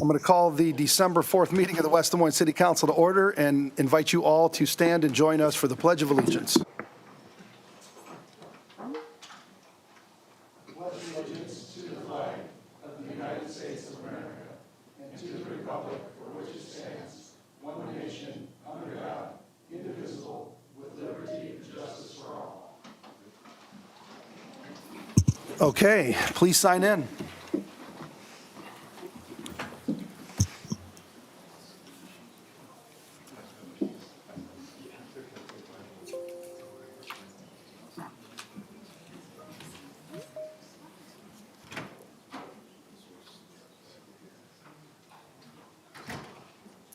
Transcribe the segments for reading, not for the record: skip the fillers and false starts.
I'm going to call the December 4th meeting of the West Des Moines City Council to order and invite you all to stand and join us for the Pledge of Allegiance. Okay, please sign in.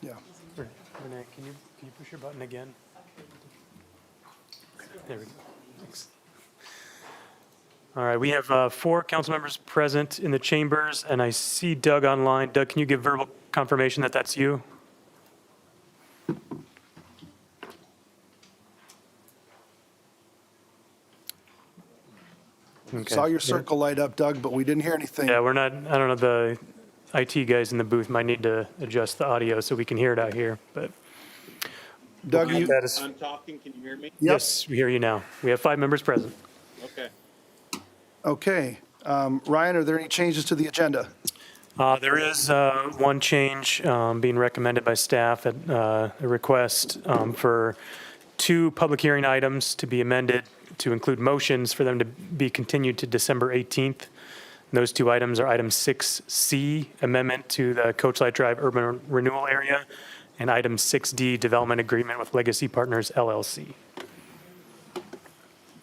Yeah. Renee, can you push your button again? There we go. Thanks. All right, we have 4 council members present in the chambers, and I see Doug online. Doug, can you give verbal confirmation that that's you? Okay. Saw your circle light up, Doug, but we didn't hear anything. Yeah, we're not, I don't know, the IT guys in the booth might need to adjust the audio so we can hear it out here, but Doug, you, that is, I'm talking, can you hear me? yes, we hear you now. We have 5 members present. Okay. okay. Ryan, are there any changes to the agenda? There is one change being recommended by staff at a request for 2 public hearing items to be amended to include motions for them to be continued to December 18th. And those 2 items are item 6C, amendment to the Coach Light Drive Urban Renewal Area, and item 6D, development agreement with Legacy Partners LLC.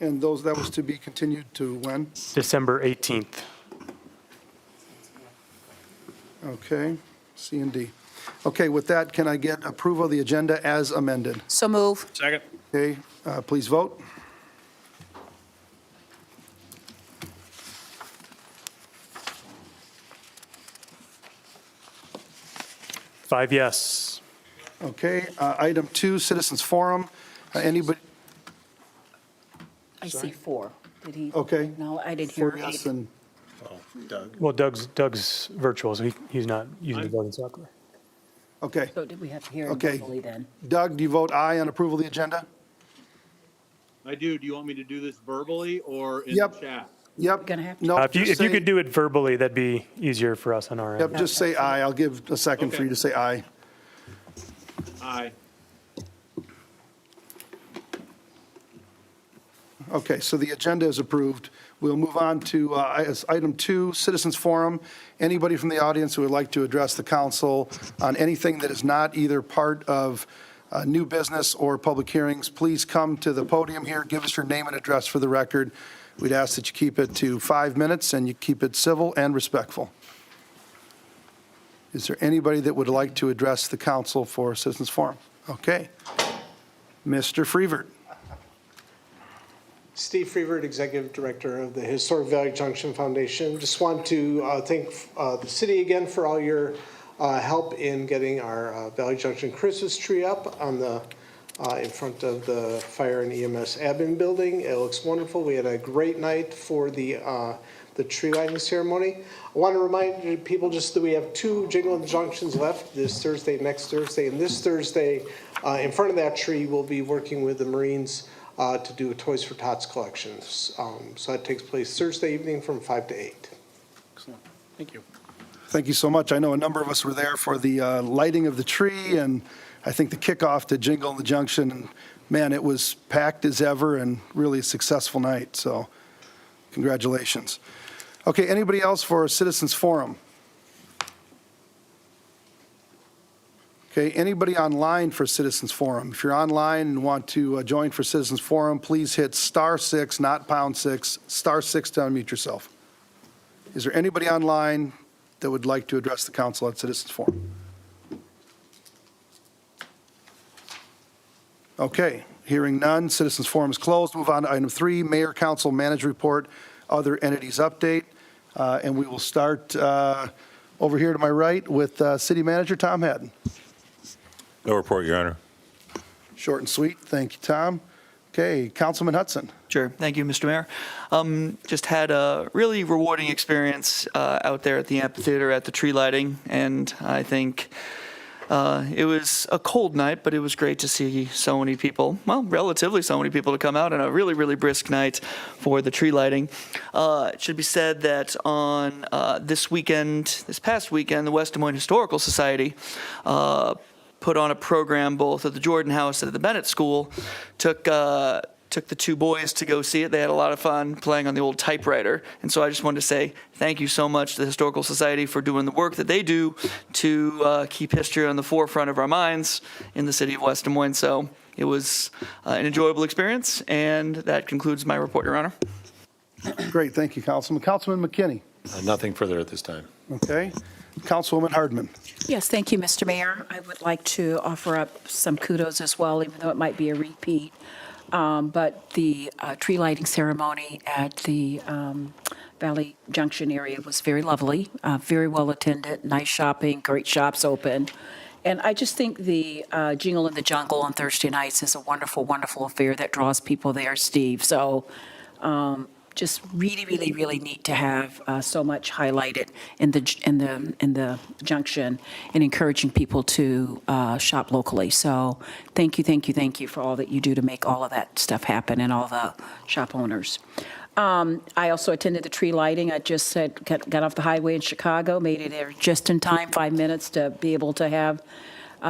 And that was to be continued to when? December 18th. Okay, C and D. Okay, with that, can I get approval of the agenda as amended? So move. Second. Okay, please vote. Five yes. Okay, item 2, Citizens Forum. Anybody? I see 4. Did he? Okay. No, I didn't For hear yes 8. and, Well, Doug's virtual, so he's not using the voting software. okay. So did we have to hear him Okay. verbally then? Doug, do you vote aye on approval of the agenda? I do. Do you want me to do this verbally or in Yep. the chat? Yep. Gonna have to- No, If you could do it verbally, that'd be easier for us on our Yep, end. just say aye. I'll give a second for Okay. you to say aye. Aye. Okay, so the agenda is approved. We'll move on to item 2, Citizens Forum. Anybody from the audience who would like to address the council on anything that is not either part of new business or public hearings, please come to the podium here, give us your name and address for the record. We'd ask that you keep it to 5 minutes and you keep it civil and respectful. Is there anybody that would like to address the council for Citizens Forum? Okay. Mr. Freevert. Steve Freevert, Executive Director of the Historic Valley Junction Foundation. Just want to thank the city again for all your help in getting our Valley Junction Christmas tree up on the in front of the Fire and EMS admin building. It looks wonderful. We had a great night for the tree lighting ceremony. I want to remind people just that we have 2 Jingle Junctions left this Thursday, next Thursday, and this Thursday in front of that tree we'll be working with the Marines to do a Toys for Tots collection. So that takes place Thursday evening from 5 to 8. Excellent. Thank you. Thank you so much. I know a number of us were there for the lighting of the tree and I think the kickoff to Jingle in the Junction. And man, it was packed as ever and really a successful night. So congratulations. Okay, anybody else for a Citizens Forum? Okay, anybody online for Citizens Forum? If you're online and want to join for Citizens Forum, please hit *6, not #6, *6 to unmute yourself. Is there anybody online that would like to address the council at Citizens Forum? Okay, hearing none, Citizens Forum is closed. Move on to item 3, Mayor, Council, Manager Report, Other Entities Update. And we will start over here to my right with City Manager Tom Haddon. No report, Your Honor. Short and sweet. Thank you, Tom. Okay, Councilman Hudson. Sure. Thank you, Mr. Mayor. Just had a really rewarding experience out there at the amphitheater at the tree lighting, and I think it was a cold night, but it was great to see so many people, well, relatively so many people to come out on a really, really brisk night for the tree lighting. It should be said that on this past weekend, the West Des Moines Historical Society put on a program both at the Jordan House and at the Bennett School, took the two boys to go see it. They had a lot of fun playing on the old typewriter. And so I just wanted to say thank you so much to the Historical Society for doing the work that they do to keep history on the forefront of our minds in the city of West Des Moines. So it was an enjoyable experience, and that concludes my report, Your Honor. Great, thank you, Councilman. Councilman McKinney. Nothing further at this time. Okay. Councilwoman Hardman. Yes, thank you, Mr. Mayor. I would like to offer up some kudos as well, even though it might be a repeat. But the tree lighting ceremony at the Valley Junction area was very lovely, very well attended, nice shopping, great shops open. And I just think the Jingle in the Jungle on Thursday nights is a wonderful, wonderful affair that draws people there, Steve. So just really, really, really neat to have so much highlighted in the junction and encouraging people to shop locally. So thank you for all that you do to make all of that stuff happen and all the shop owners. I also attended the tree lighting. I just got off the highway in Chicago, made it there just in time, 5 minutes to be able to have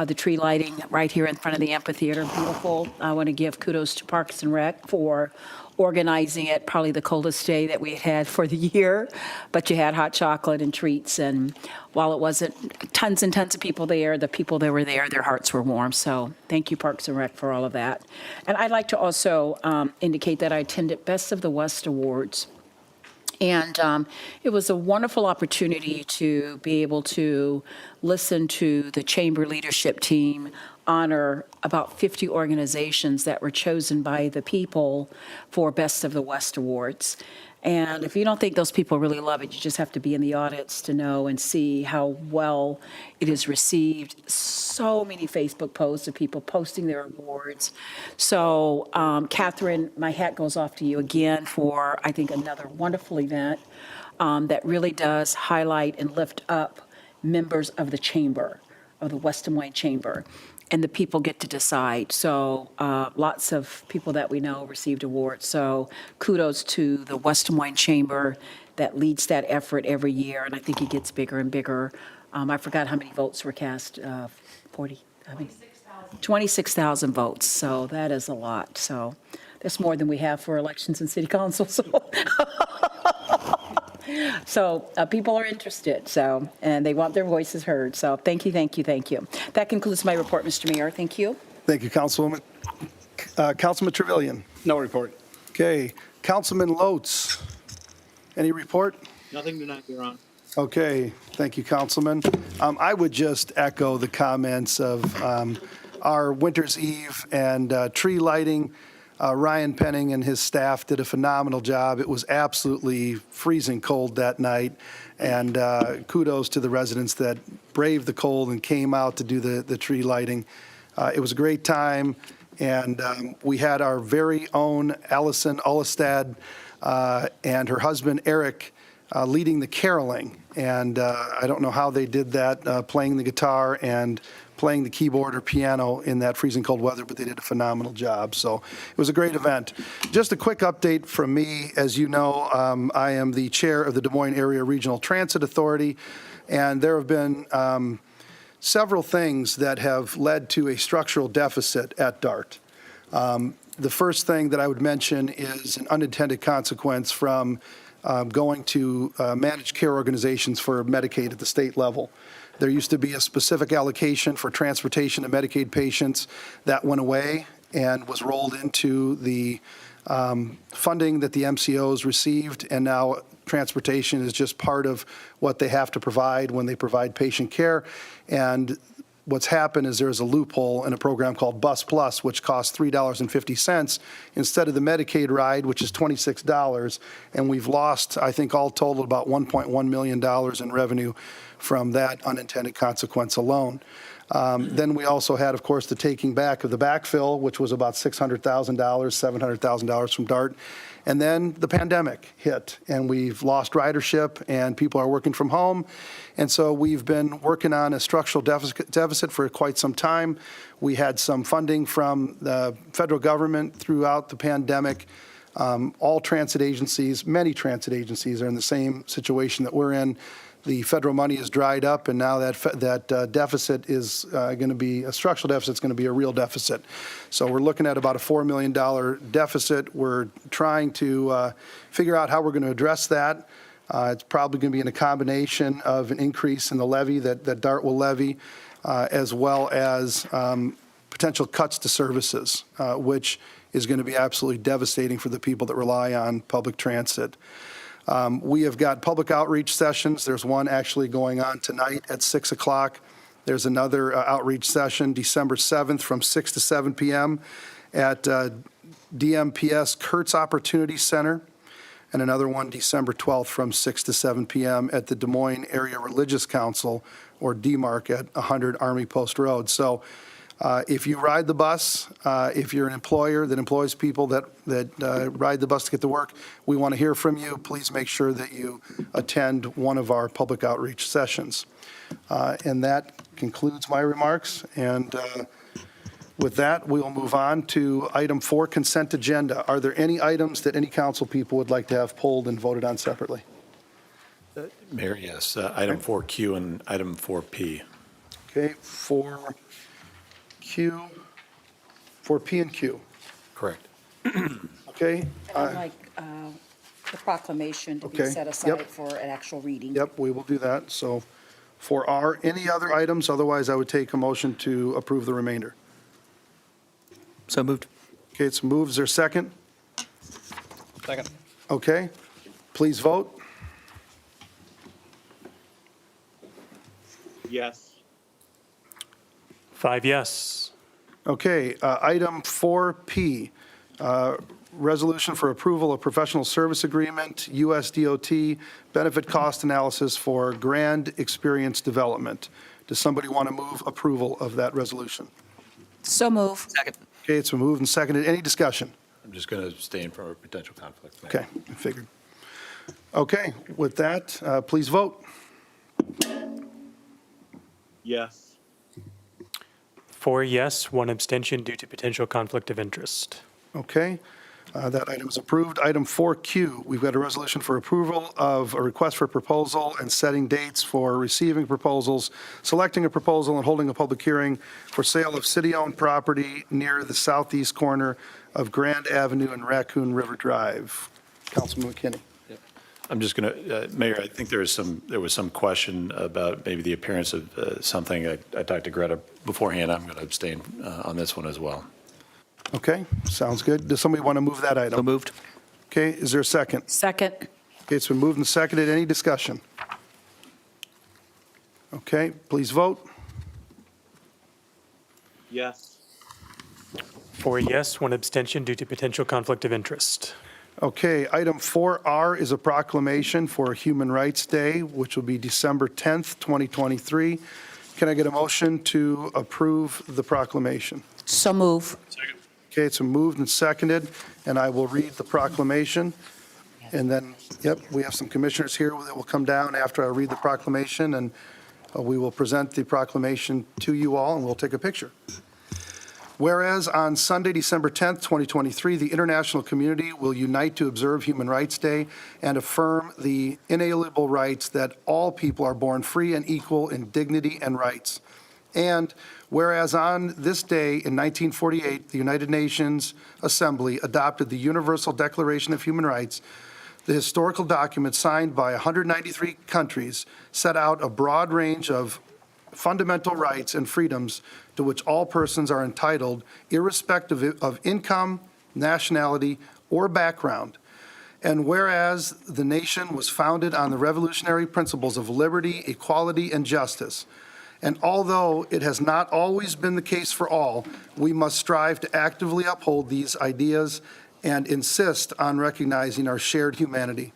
the tree lighting right here in front of the amphitheater. Beautiful. I want to give kudos to Parks and Rec for organizing it, probably the coldest day that we had for the year, but you had hot chocolate and treats, and while it wasn't tons and tons of people there, the people that were there, their hearts were warm. So thank you, Parks and Rec, for all of that. And I'd like to also indicate that I attended Best of the West Awards. And it was a wonderful opportunity to be able to listen to the chamber leadership team honor about 50 organizations that were chosen by the people for Best of the West Awards. And if you don't think those people really love it, you just have to be in the audience to know and see how well it is received. So many Facebook posts of people posting their awards. So, Catherine, my hat goes off to you again for, I think, another wonderful event that really does highlight and lift up members of the chamber, of the West Des Moines Chamber. And the people get to decide. So lots of people that we know received awards. So kudos to the West Des Moines Chamber that leads that effort every year, and I think it gets bigger and bigger. I forgot how many votes were cast. 26,000 votes. So that is a lot. So that's more than we have for elections and city council. So people are interested, and they want their voices heard. So thank you. That concludes my report, Mr. Mayor. Thank you. Thank you, Councilwoman. Councilman Trevilian. No report. Okay, Councilman Lotz. Any report? Nothing tonight, Your Honor. Okay, thank you, Councilman. I would just echo the comments of our Winter's Eve and tree lighting. Ryan Penning and his staff did a phenomenal job. It was absolutely freezing cold that night, and kudos to the residents that braved the cold and came out to do the tree lighting. It was a great time, and we had our very own Allison Ullestad and her husband Eric leading the caroling, and I don't know how they did that, playing the guitar and playing the keyboard or piano in that freezing cold weather, but they did a phenomenal job. So it was a great event. Just a quick update from me. As you know, I am the chair of the Des Moines Area Regional Transit Authority, and there have been several things that have led to a structural deficit at DART. The first thing that I would mention is an unintended consequence from going to managed care organizations for Medicaid at the state level. There used to be a specific allocation for transportation to Medicaid patients that went away and was rolled into the funding that the MCOs received, and now transportation is just part of what they have to provide when they provide patient care. And what's happened is there's a loophole in a program called Bus Plus, which costs $3.50 instead of the Medicaid ride, which is $26. And we've lost, I think, all total about $1.1 million in revenue from that unintended consequence alone. Then we also had, of course, the taking back of the backfill, which was about $600,000, $700,000 from DART. And then the pandemic hit, and we've lost ridership, and people are working from home. And so we've been working on a structural deficit for quite some time. We had some funding from the federal government throughout the pandemic. All transit agencies, many transit agencies are in the same situation that we're in. The federal money is dried up, and now that deficit is going to be, a structural deficit is going to be a real deficit. So we're looking at about a $4 million deficit. We're trying to figure out how we're going to address that. It's probably going to be in a combination of an increase in the levy that DART will levy, as well as potential cuts to services, which is going to be absolutely devastating for the people that rely on public transit. We have got public outreach sessions. There's one actually going on tonight at 6 o'clock. There's another outreach session December 7th from 6 to 7 p.m. at DMPS Kurtz Opportunity Center, and another one December 12th from 6 to 7 p.m. at the Des Moines Area Religious Council, or DMARC, at 100 Army Post Road. So if you ride the bus, if you're an employer that employs people that ride the bus to get to work, we want to hear from you. Please make sure that you attend one of our public outreach sessions. And that concludes my remarks. And with that, we will move on to item 4, consent agenda. Are there any items that any council people would like to have pulled and voted on separately? Mayor, yes. Item 4Q and item 4P. Okay, 4P and Q. Correct. Okay? I'd like the proclamation to be Okay, set yep. aside for an actual reading. Yep, we will do that. So for R, any other items? Otherwise, I would take a motion to approve the remainder. So moved. Okay, it's moved. Is there a second? Second. Okay, please vote. Yes. 5 yes. Okay, item 4P, resolution for approval of professional service agreement, USDOT benefit cost analysis for Grand Experience Development. Does somebody want to move approval of that resolution? So move. Second. Okay, it's been moved and seconded. Any discussion? I'm just going to abstain from a potential conflict. Mayor. Okay, I figured. Okay, with that, please vote. Yes. 4 yes, 1 abstention due to potential conflict of interest. Okay, that item is approved. Item 4Q, we've got a resolution for approval of a request for proposal and setting dates for receiving proposals, selecting a proposal, and holding a public hearing for sale of city-owned property near the southeast corner of Grand Avenue and Raccoon River Drive. Councilman McKinney. I'm just going to, Mayor, I think there was some question about maybe the appearance of something. I talked to Greta beforehand. I'm going to abstain on this one as well. Okay, sounds good. Does somebody want to move that So item? moved. Okay, is there a second? Second. Okay, it's been moved and seconded. Any discussion? Okay, please vote. Yes. 4 yes, 1 abstention due to potential conflict of interest. Okay, item 4R is a proclamation for Human Rights Day, which will be December 10th, 2023. Can I get a motion to approve the proclamation? So move. Okay, it's been moved and seconded, and I will read the proclamation. And then, yep, we have some commissioners here that will come down after I read the proclamation, and we will present the proclamation to you all, and we'll take a picture. Whereas on Sunday, December 10th, 2023, the international community will unite to observe Human Rights Day and affirm the inalienable rights that all people are born free and equal in dignity and rights. And whereas on this day in 1948, the United Nations Assembly adopted the Universal Declaration of Human Rights, the historical document signed by 193 countries set out a broad range of fundamental rights and freedoms to which all persons are entitled, irrespective of income, nationality, or background. And whereas the nation was founded on the revolutionary principles of liberty, equality, and justice, and although it has not always been the case for all, we must strive to actively uphold these ideas and insist on recognizing our shared humanity.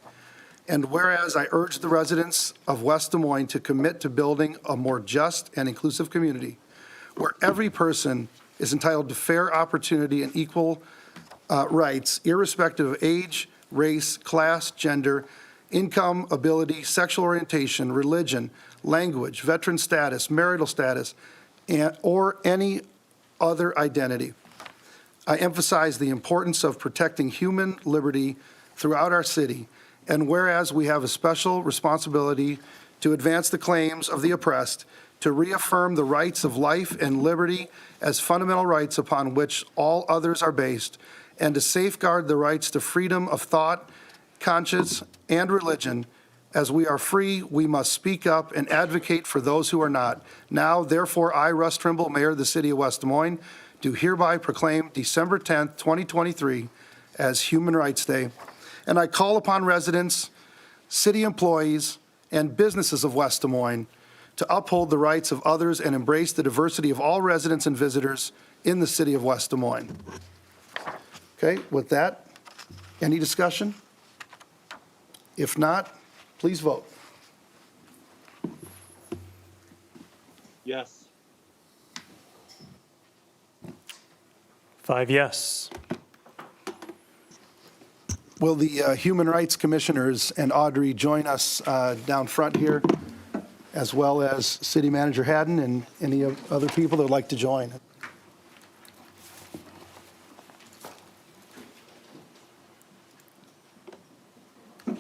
And whereas I urge the residents of West Des Moines to commit to building a more just and inclusive community, where every person is entitled to fair opportunity and equal rights, irrespective of age, race, class, gender, income, ability, sexual orientation, religion, language, veteran status, marital status, or any other identity. I emphasize the importance of protecting human liberty throughout our city, and whereas we have a special responsibility to advance the claims of the oppressed, to reaffirm the rights of life and liberty as fundamental rights upon which all others are based, and to safeguard the rights to freedom of thought, conscience, and religion. As we are free, we must speak up and advocate for those who are not. Now, therefore, I, Russ Trimble, Mayor of the City of West Des Moines, do hereby proclaim December 10th, 2023 as Human Rights Day. And I call upon residents, city employees, and businesses of West Des Moines to uphold the rights of others and embrace the diversity of all residents and visitors in the city of West Des Moines. Okay, with that, any discussion? If not, please vote. Yes. 5 yes. Will the Human Rights Commissioners and Audrey join us down front here, as well as City Manager Haddon and any other people that would like to join? Put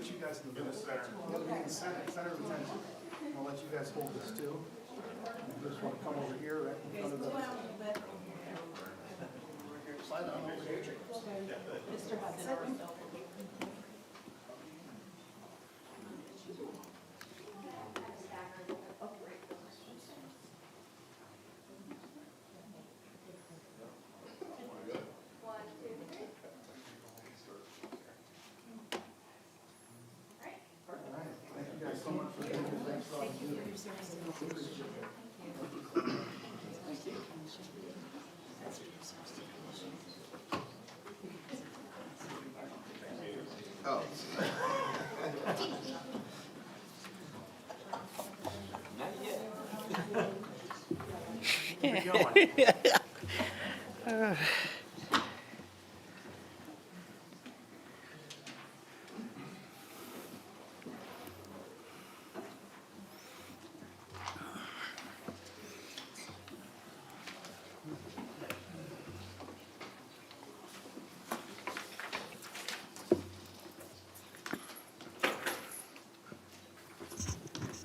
you guys in the middle center. Center of attention. I'll let you guys hold this too. You just want to come over here, right in front of the... Slide on over here.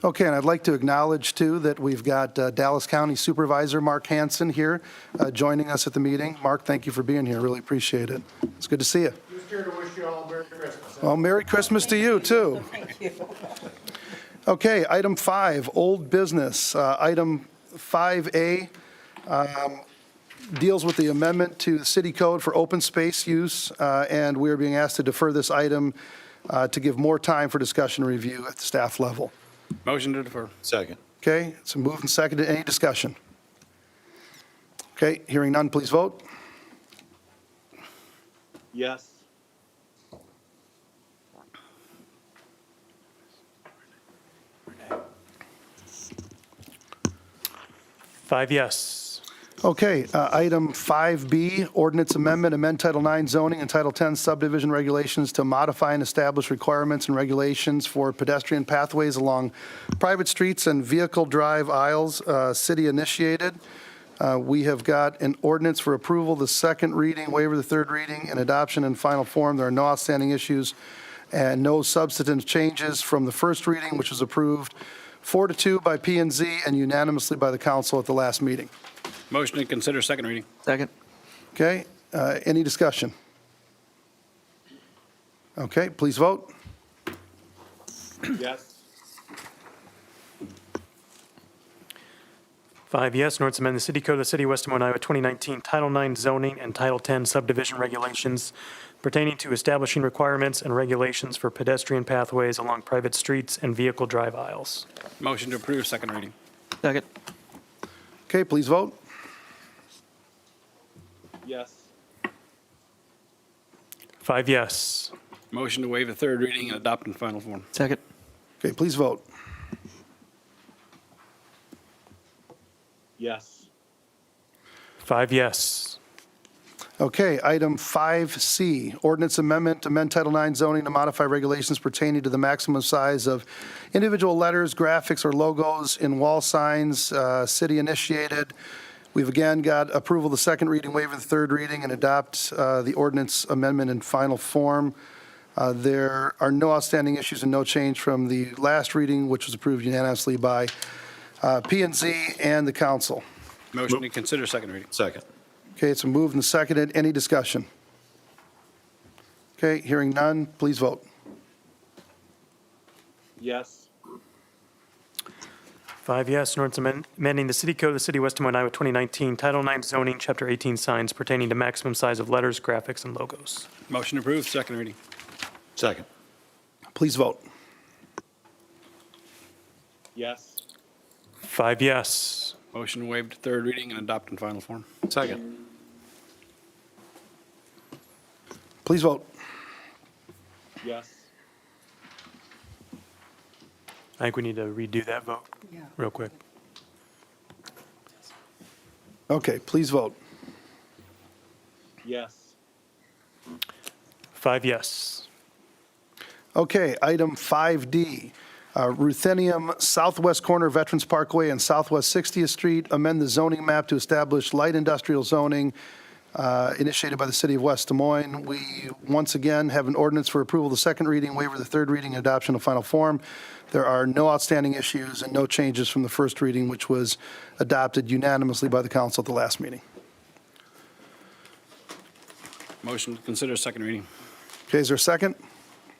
Okay, and I'd like to acknowledge, too, that we've got Dallas County Supervisor Mark Hansen here joining us at the meeting. Mark, thank you for being here. Really appreciate it. It's good to see you. Just here to wish you all Merry Christmas. Well, Merry Christmas to you, too. Thank you. Okay, item 5, old business. Item 5A deals with the amendment to the city code for open space use, and we are being asked to defer this item to give more time for discussion and review at the staff level. Motion to defer. Second. Okay, it's moved and seconded. Any discussion? Okay, hearing none, please vote. Yes. Five yes. Okay, item 5B, ordinance amendment, amend Title 9 zoning and Title 10 subdivision regulations to modify and establish requirements and regulations for pedestrian pathways along private streets and vehicle drive aisles, city initiated. We have got an ordinance for approval, the second reading, waiver the third reading, and adoption in final form. There are no outstanding issues and no substantive changes from the first reading, which was approved 4-2 by P&Z and unanimously by the council at the last meeting. Motion to consider second reading. Second. Okay, any discussion? Okay, please vote. Yes. 5 yes, an ordinance to amend the city code of the city of West Des Moines, Iowa, 2019, Title 9 zoning and Title 10 subdivision regulations pertaining to establishing requirements and regulations for pedestrian pathways along private streets and vehicle drive aisles. Motion to approve second reading. Second. Okay, please vote. Yes. 5 yes. Motion to waive the third reading and adopt in final form. Second. Okay, please vote. Yes. 5 yes. Okay, item 5C, ordinance amendment to amend Title IX zoning to modify regulations pertaining to the maximum size of individual letters, graphics, or logos in wall signs, city initiated. We've again got approval of the second reading, waiver of the third reading, and adopt the ordinance amendment in final form. There are no outstanding issues and no change from the last reading, which was approved unanimously by P&Z and the council. Motion to consider second reading. Second. Okay, it's moved and seconded. Any discussion? Okay, hearing none, please vote. Yes. 5 yes, an ordinance amending the city code of the city of West Des Moines, Iowa, 2019, Title IX zoning, Chapter 18 signs pertaining to maximum size of letters, graphics, and logos. Motion approved, second reading. Second. Please vote. Yes. 5 yes. Motion to waive third reading and adopt in final form. Second. Please vote. Yes. I think we need to redo that vote real quick. Okay, please vote. Yes. 5 yes. Okay, item 5D, Ruthenium southwest corner Veterans Parkway and Southwest 60th Street, amend the zoning map to establish light industrial zoning initiated by the city of West Des Moines. We once again have an ordinance for approval of the second reading, waiver of the third reading, and adoption of final form. There are no outstanding issues and no changes from the first reading, which was adopted unanimously by the council at the last meeting. Motion to consider second reading. Okay, is there a second?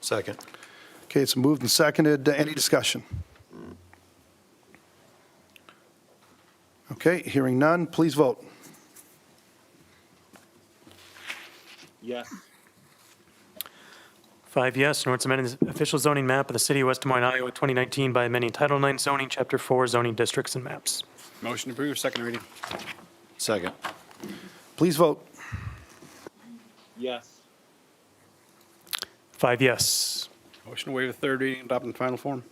Second. Okay, it's moved and seconded. Any discussion? Okay, hearing none, please vote. Yes. 5 yes, an ordinance amending the official zoning map of the city of West Des Moines, Iowa, 2019 by amending Title IX zoning, Chapter 4 zoning districts and maps. Motion approved, second reading. Second. Please vote. Yes. 5 yes. Motion to waive the third reading and adopt in final form.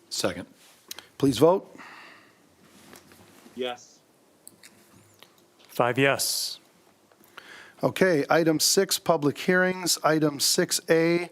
Second. Please vote. Yes. 5 yes. Okay, item 6, public hearings. Item 6A,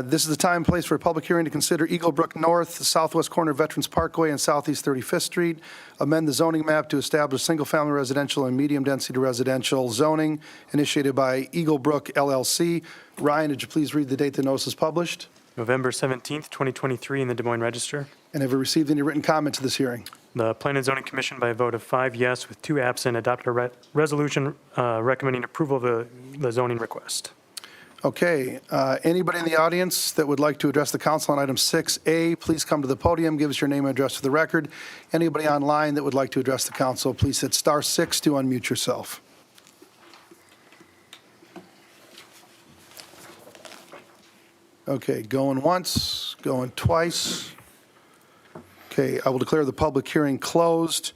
this is the time and place for a public hearing to consider Eagle Brook North, southwest corner of Veterans Parkway and Southeast 35th Street, amend the zoning map to establish single-family residential and medium-density residential zoning initiated by Eagle Brook LLC. Ryan, would you please read the date the notice is published? November 17th, 2023 in the Des Moines Register. And have you received any written comment to this hearing? The Planning and Zoning Commission, by a vote of 5 yes with 2 absent, adopted a resolution recommending approval of the zoning request. Okay, anybody in the audience that would like to address the council on item 6A, please come to the podium, give us your name and address for the record. Anybody online that would like to address the council, please hit *6 to unmute yourself. Okay, going once, going twice. Okay, I will declare the public hearing closed.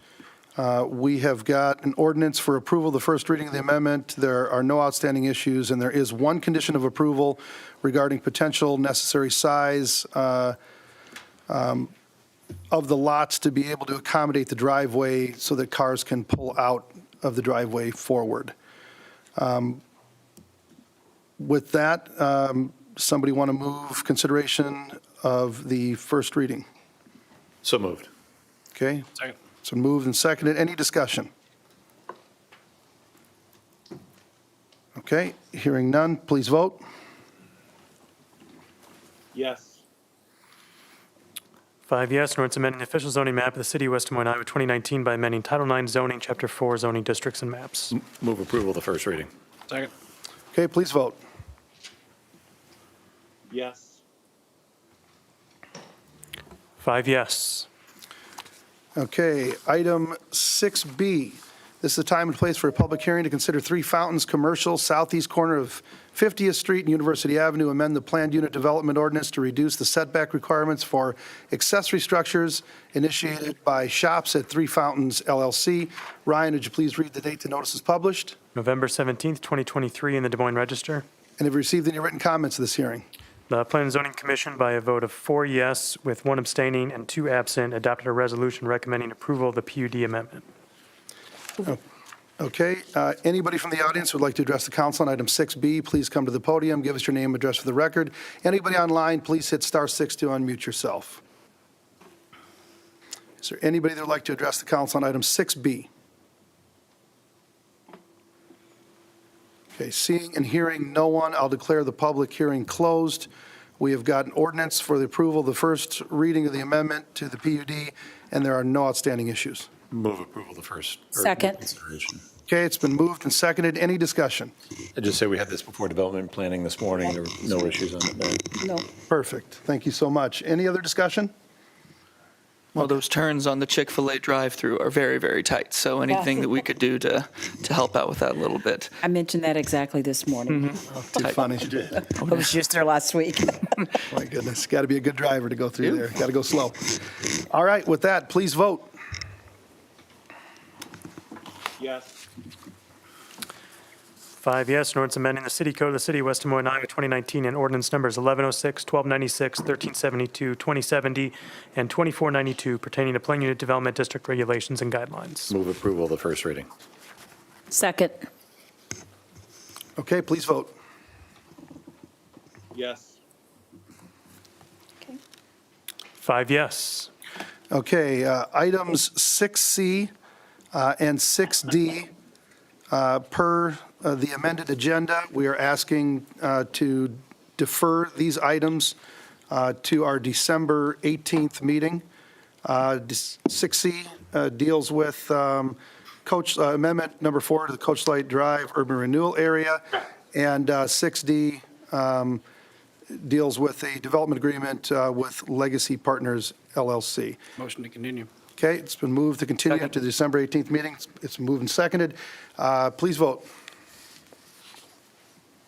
We have got an ordinance for approval, the first reading of the amendment. There are no outstanding issues, and there is one condition of approval regarding potential necessary size of the lots to be able to accommodate the driveway so that cars can pull out of the driveway forward. With that, somebody want to move consideration of the first reading? So moved. Okay, Second. so moved and seconded. Any discussion? Okay, hearing none, please vote. Yes. 5 yes, an ordinance amending the official zoning map of the city of West Des Moines, Iowa, 2019 by amending Title IX zoning, Chapter 4 zoning districts and maps. Move approval of the first reading. Second. Okay, please vote. Yes. 5 yes. Okay, item 6B. This is the time and place for a public hearing to consider Three Fountains Commercial, southeast corner of 50th Street and University Avenue, amend the planned unit development ordinance to reduce the setback requirements for accessory structures initiated by Shops at Three Fountains LLC. Ryan, would you please read the date the notice is published? November 17th, 2023 in the Des Moines Register. And have you received any written comments to this hearing? The Planning and Zoning Commission, by a vote of 4 yes with 1 abstaining and 2 absent, adopted a resolution recommending approval of the PUD amendment. Okay, anybody from the audience who would like to address the council on item 6B, please come to the podium, give us your name, address for the record. Anybody online, please hit *6 to unmute yourself. Is there anybody that would like to address the council on item 6B? Okay, seeing and hearing no one, I'll declare the public hearing closed. We have got an ordinance for the approval, the first reading of the amendment to the PUD, and there are no outstanding issues. Move approval of the first. or Second. consideration. Okay, it's been moved and seconded. Any discussion? I just say we had this before development planning this morning. There were no issues on it. No. Perfect. Thank you so much. Any other discussion? Well, those turns on the Chick-fil-A drive-through are very, very tight, so anything that we could do to help out with that a little bit. I mentioned that exactly this morning. Too funny. I was just there last week. My goodness, got to be a good driver to go through there. Got to go slow. All right, with that, please vote. Yes. 5 yes, an ordinance amending the city code of the city of West Des Moines, Iowa, 2019, and ordinance numbers 1106, 1296, 1372, 2070, and 2492 pertaining to Plain Unit Development District regulations and guidelines. Move approval of the first reading. Second. Okay, please vote. Yes. 5 yes. Okay, items 6C and 6D, per the amended agenda, we are asking to defer these items to our December 18th meeting. 6C deals with Coach Amendment Number 4 to the Coach Light Drive Urban Renewal Area, and 6D deals with a development agreement with Legacy Partners LLC. Motion to continue. Okay, it's been moved to continue Second. to the December 18th meeting. It's moved and seconded. Please vote.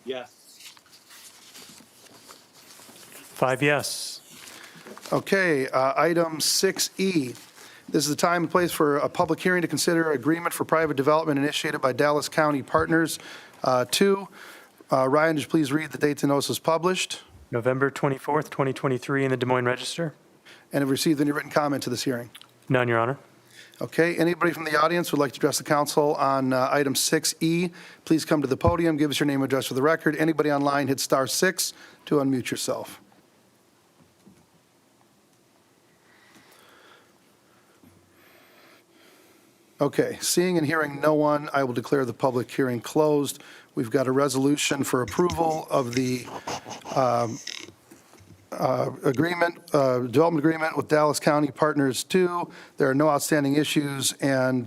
Yes. 5 yes. Okay, item 6E. This is the time and place for a public hearing to consider agreement for private development initiated by Dallas County Partners 2. Ryan, would you please read the date the notice is published? November 24th, 2023, in the Des Moines Register. And have received any written comment to this hearing? None, Your Honor. Okay, anybody from the audience would like to address the council on item 6E, please come to the podium, give us your name and address for the record. Anybody online, hit *6 to unmute yourself. Okay, seeing and hearing no one, I will declare the public hearing closed. We've got a resolution for approval of the development agreement with Dallas County Partners 2. There are no outstanding issues, and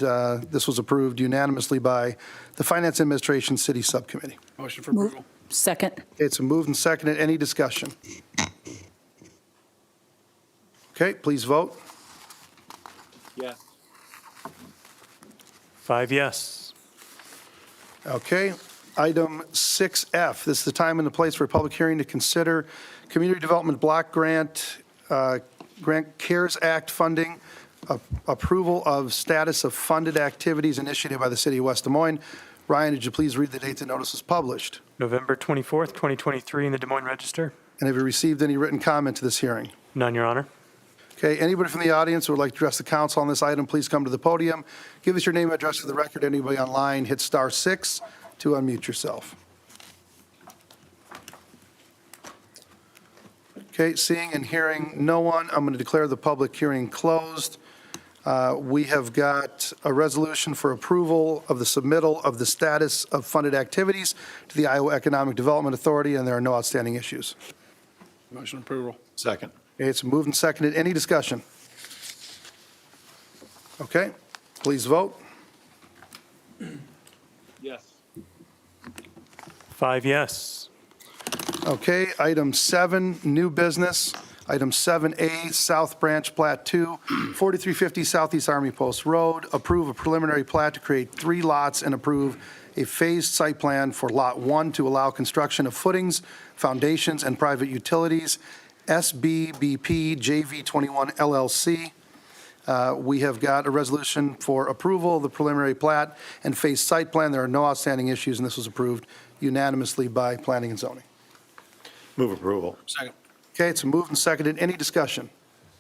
this was approved unanimously by the Finance Administration City Subcommittee. Motion for approval. Second. It's moved and seconded. Any discussion? Okay, please vote. Yes. 5 yes. Okay, item 6F. This is the time and the place for a public hearing to consider Community Development Block Grant, Grant CARES Act funding, approval of status of funded activities initiated by the city of West Des Moines. Ryan, would you please read the date the notice was published? November 24th, 2023, in the Des Moines Register. And have you received any written comment to this hearing? None, Your Honor. Okay, anybody from the audience who would like to address the council on this item, please come to the podium. Give us your name and address for the record. Anybody online, hit *6 to unmute yourself. Okay, seeing and hearing no one, I'm going to declare the public hearing closed. We have got a resolution for approval of the submittal of the status of funded activities to the Iowa Economic Development Authority, and there are no outstanding issues. Motion approval. Second. Okay, it's moved and seconded. Any discussion? Okay, please vote. Yes. 5 yes. Okay, item 7, new business. Item 7A, South Branch Plat 2, 4350 Southeast Army Post Road. Approve a preliminary plat to create 3 lots and approve a phased site plan for Lot 1 to allow construction of footings, foundations, and private utilities. SBBP JV21 LLC. We have got a resolution for approval of the preliminary plat and phased site plan. There are no outstanding issues, and this was approved unanimously by Planning and Zoning. Move approval. Second. Okay, it's moved and seconded. Any discussion?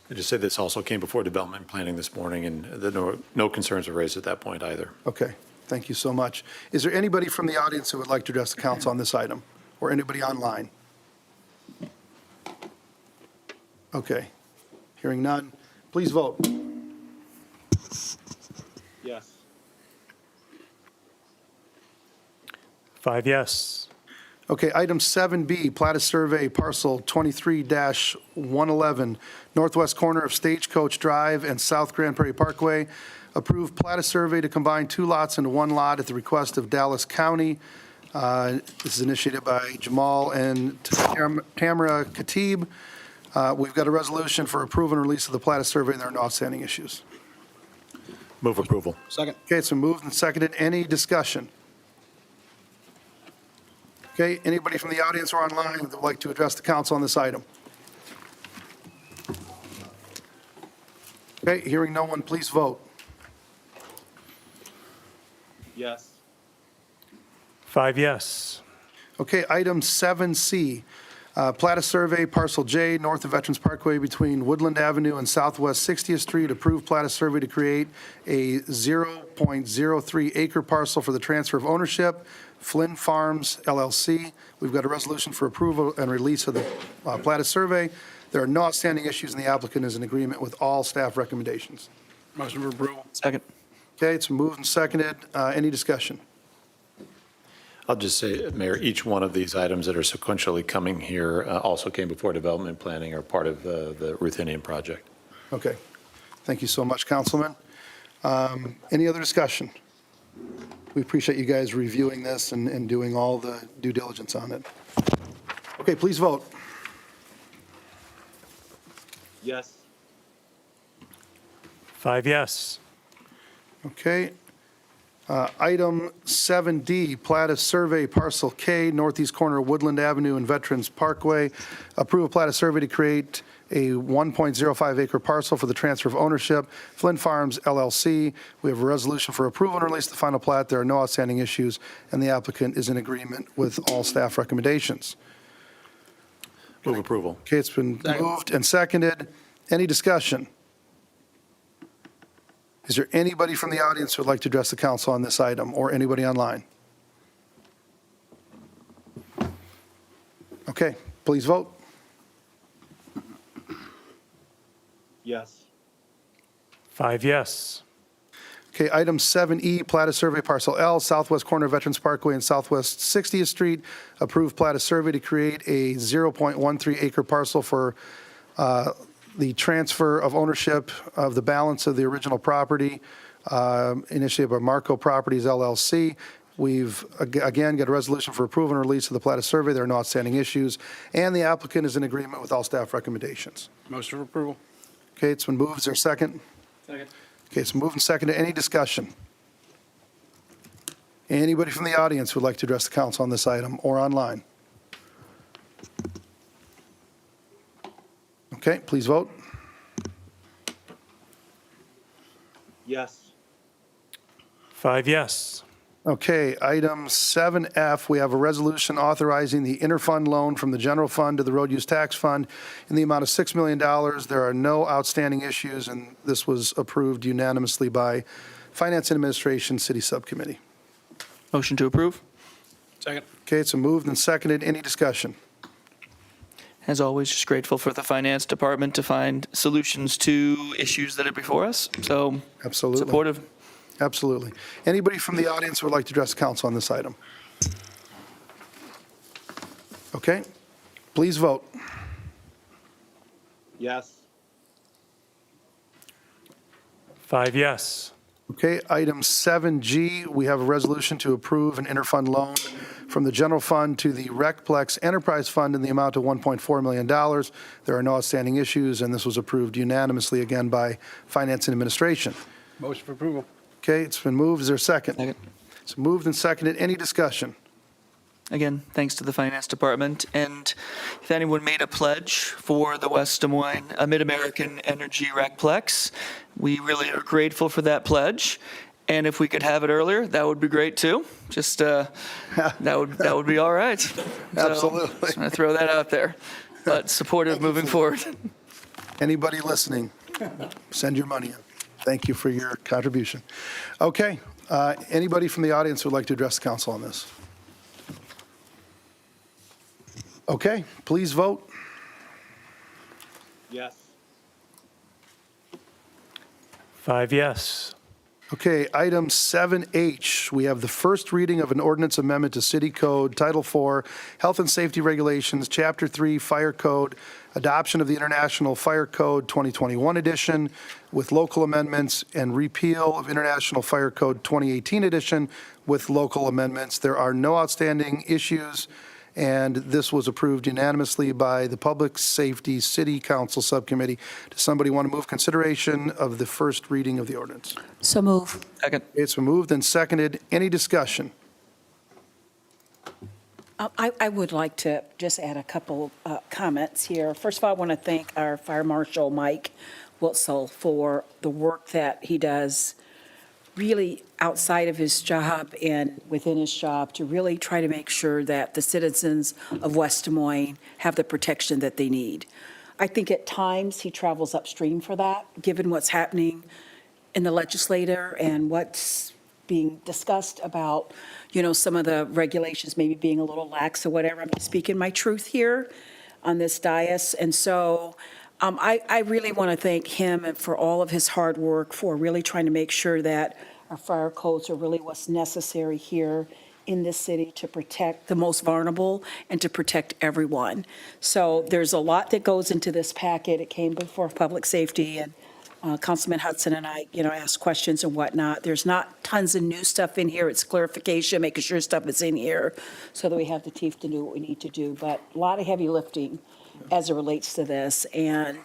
I just said this also came before development planning this morning, and no concerns were raised at that point either. Okay, thank you so much. Is there anybody from the audience who would like to address the council on this item, or anybody online? Okay, hearing none, please vote. Yes. 5 yes. Okay, item 7B, Plattus Survey Parcel 23-111, northwest corner of Stagecoach Drive and South Grand Prairie Parkway. Approved Plattus Survey to combine 2 lots into 1 lot at the request of Dallas County. This is initiated by Jamal and Tamara Khatib. We've got a resolution for approval and release of the Plattus Survey. There are no outstanding issues. Move approval. Second. Okay, it's been moved and seconded. Any discussion? Okay, anybody from the audience or online that would like to address the council on this item? Okay, hearing no one, please vote. Yes. 5 yes. Okay, item 7C, Plattus Survey Parcel J, north of Veterans Parkway between Woodland Avenue and Southwest 60th Street. Approved Plattus Survey to create a 0.03 acre parcel for the transfer of ownership, Flynn Farms LLC. We've got a resolution for approval and release of the Plattus Survey. There are no outstanding issues, and the applicant is in agreement with all staff recommendations. Motion for approval. Second. Okay, it's moved and seconded. Any discussion? I'll just say, Mayor, each one of these items that are sequentially coming here also came before development planning or part of the Ruthenian project. Okay. Thank you so much, Councilman. Any other discussion? We appreciate you guys reviewing this and doing all the due diligence on it. Okay, please vote. Yes. 5 yes. Okay. Item 7D, Plattus Survey Parcel K, northeast corner of Woodland Avenue and Veterans Parkway. Approve a Plattus Survey to create a 1.05 acre parcel for the transfer of ownership, Flynn Farms LLC. We have a resolution for approval and release of the final plat. There are no outstanding issues, and the applicant is in agreement with all staff recommendations. Move approval. Okay, it's been moved and seconded. Any discussion? Is there anybody from the audience who would like to address the council on this item, or anybody online? Okay, please vote. Yes. 5 yes. Okay, item 7E, Plattus Survey Parcel L, southwest corner of Veterans Parkway and Southwest 60th Street. Approved Plattus Survey to create a 0.13 acre parcel for the transfer of ownership of the balance of the original property, initiated by Marco Properties LLC. We've, again, got a resolution for approval and release of the Plattus Survey. There are no outstanding issues, and the applicant is in agreement with all staff recommendations. Motion for approval. Okay, it's been moved. Is there a second? Second. Okay, it's moved and seconded. Any discussion? Anybody from the audience who would like to address the council on this item or online? Okay, please vote. Yes. 5 yes. Okay, item 7F, we have a resolution authorizing the interfund loan from the general fund to the road use tax fund in the amount of $6 million. There are no outstanding issues, and this was approved unanimously by Finance and Administration City Subcommittee. Motion to approve. Second. Okay, it's moved and seconded. Any discussion? As always, just grateful for the finance department to find solutions to issues that are before us. So Absolutely. supportive. Absolutely. Anybody from the audience who would like to address the council on this item? Okay, please vote. Yes. 5 yes. Okay, item 7G, we have a resolution to approve an interfund loan from the general fund to the Recplex Enterprise Fund in the amount of $1.4 million. There are no outstanding issues, and this was approved unanimously again by Finance and Administration. Motion for approval. Okay, it's been moved. Is there a second? Second. It's moved and seconded. Any discussion? Again, thanks to the finance department. And if anyone made a pledge for the West Des Moines Mid-American Energy Recplex, we really are grateful for that pledge. And if we could have it earlier, that would be great too. Just that would be all right. So, Absolutely. Just want to throw that out there. But supportive moving forward. Anybody listening, send your money in. Thank you for your contribution. Okay, anybody from the audience who would like to address the council on this? Okay, please vote. Yes. 5 yes. Okay, item 7H, we have the first reading of an ordinance amendment to City Code, Title IV, Health and Safety Regulations, Chapter 3, Fire Code, adoption of the International Fire Code 2021 edition with local amendments, and repeal of International Fire Code 2018 edition with local amendments. There are no outstanding issues, and this was approved unanimously by the Public Safety City Council Subcommittee. Does somebody want to move consideration of the first reading of the ordinance? So move. Second. It's been moved and seconded. Any discussion? I would like to just add a couple comments here. First of all, I want to thank our Fire Marshal, Mike Witzel, for the work that he does really outside of his job and within his job to really try to make sure that the citizens of West Des Moines have the protection that they need. I think at times he travels upstream for that, given what's happening in the legislature and what's being discussed about, some of the regulations maybe being a little lax or whatever. I'm speaking my truth here on this dais. And so I really want to thank him and for all of his hard work for really trying to make sure that our fire codes are really what's necessary here in this city to protect the most vulnerable and to protect everyone. So there's a lot that goes into this packet. It came before Public Safety, and Councilman Hudson and I, asked questions and whatnot. There's not tons of new stuff in here. It's clarification, making sure stuff is in here so that we have the teeth to do what we need to do. But a lot of heavy lifting as it relates to this, and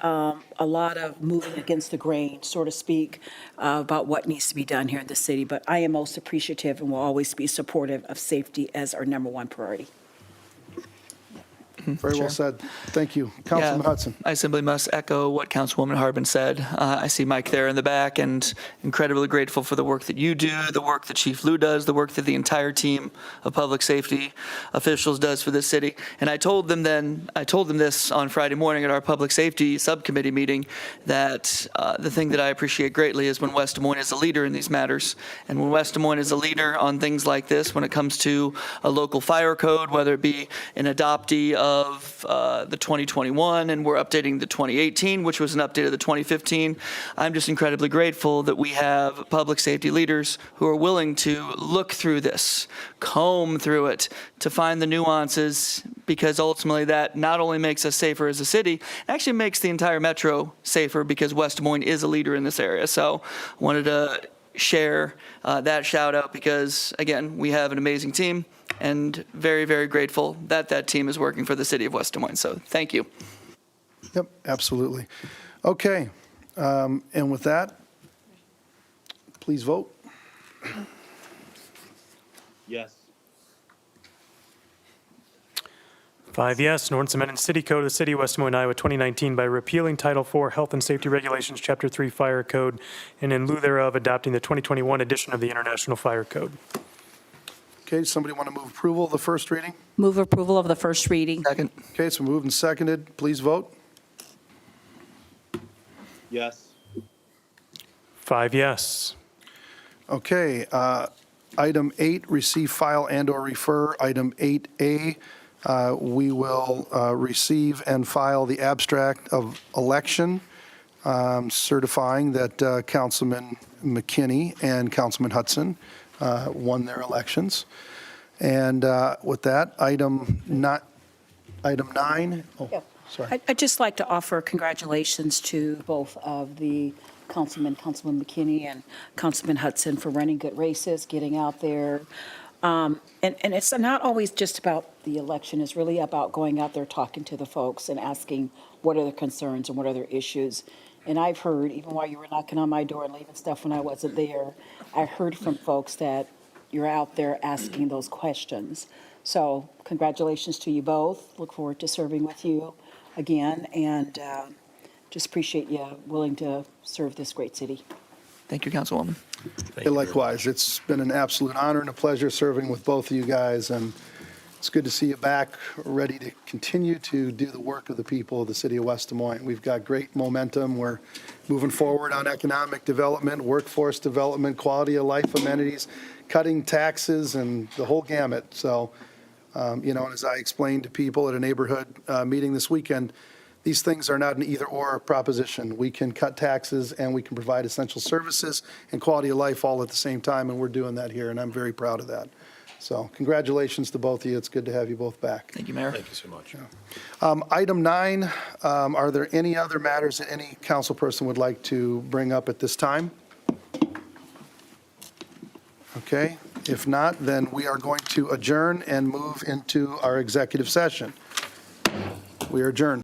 a lot of moving against the grain, so to speak, about what needs to be done here in the city. But I am most appreciative and will always be supportive of safety as our number one priority. Very well said. Thank you. Councilman Hudson. I simply must echo what Councilwoman Harbin said. I see Mike there in the back, and incredibly grateful for the work that you do, the work that Chief Lou does, the work that the entire team of public safety officials does for this city. And I told them this on Friday morning at our public safety subcommittee meeting, that the thing that I appreciate greatly is when West Des Moines is a leader in these matters. And when West Des Moines is a leader on things like this, when it comes to a local fire code, whether it be an adoptee of the 2021, and we're updating the 2018, which was an update of the 2015. I'm just incredibly grateful that we have public safety leaders who are willing to look through this, comb through it, to find the nuances, because ultimately that not only makes us safer as a city, it actually makes the entire metro safer, because West Des Moines is a leader in this area. So I wanted to share that shout out, because again, we have an amazing team, and very, very grateful that that team is working for the city of West Des Moines. So thank you. Yep, absolutely. Okay, and with that, please vote. Yes. 5 yes, an ordinance amending City Code of the City of West Des Moines, Iowa, 2019 by repealing Title IV Health and Safety Regulations, Chapter 3 Fire Code, and in lieu thereof, adopting the 2021 edition of the International Fire Code. Okay, somebody want to move approval of the first reading? Move approval of the first reading. Second. Okay, so moved and seconded. Please vote. Yes. 5 yes. Okay, item 8, receive, file, and/or refer. Item 8A, we will receive and file the abstract of election certifying that Councilman McKinney and Councilman Hudson won their elections. And with that, item 9, Yeah. sorry. I'd just like to offer congratulations to both of the Councilman McKinney and Councilman Hudson for running good races, getting out there. And it's not always just about the election. It's really about going out there, talking to the folks and asking what are their concerns and what are their issues. And I've heard, even while you were knocking on my door and leaving stuff when I wasn't there, I heard from folks that you're out there asking those questions. So congratulations to you both. Look forward to serving with you again, and just appreciate you willing to serve this great city. Thank you, Councilwoman. Thank you very Likewise, it's been an absolute honor and a pleasure serving with both of you guys, and it's good to see you back, ready to continue to do the work of the people of the city of West Des Moines. We've got great momentum. We're moving forward on economic development, workforce development, quality of life amenities, cutting taxes, and the whole gamut. So, and as I explained to people at a neighborhood meeting this weekend, these things are not an either-or proposition. We can cut taxes and we can provide essential services and quality of life all at the same time, and we're doing that here, and I'm very proud of that. So congratulations to both of you. It's good to have you both back. Thank you, Mayor. Thank you so much. Item 9, are there any other matters that any council person would like to bring up at this time? Okay, if not, then we are going to adjourn and move into our executive session. We are adjourned.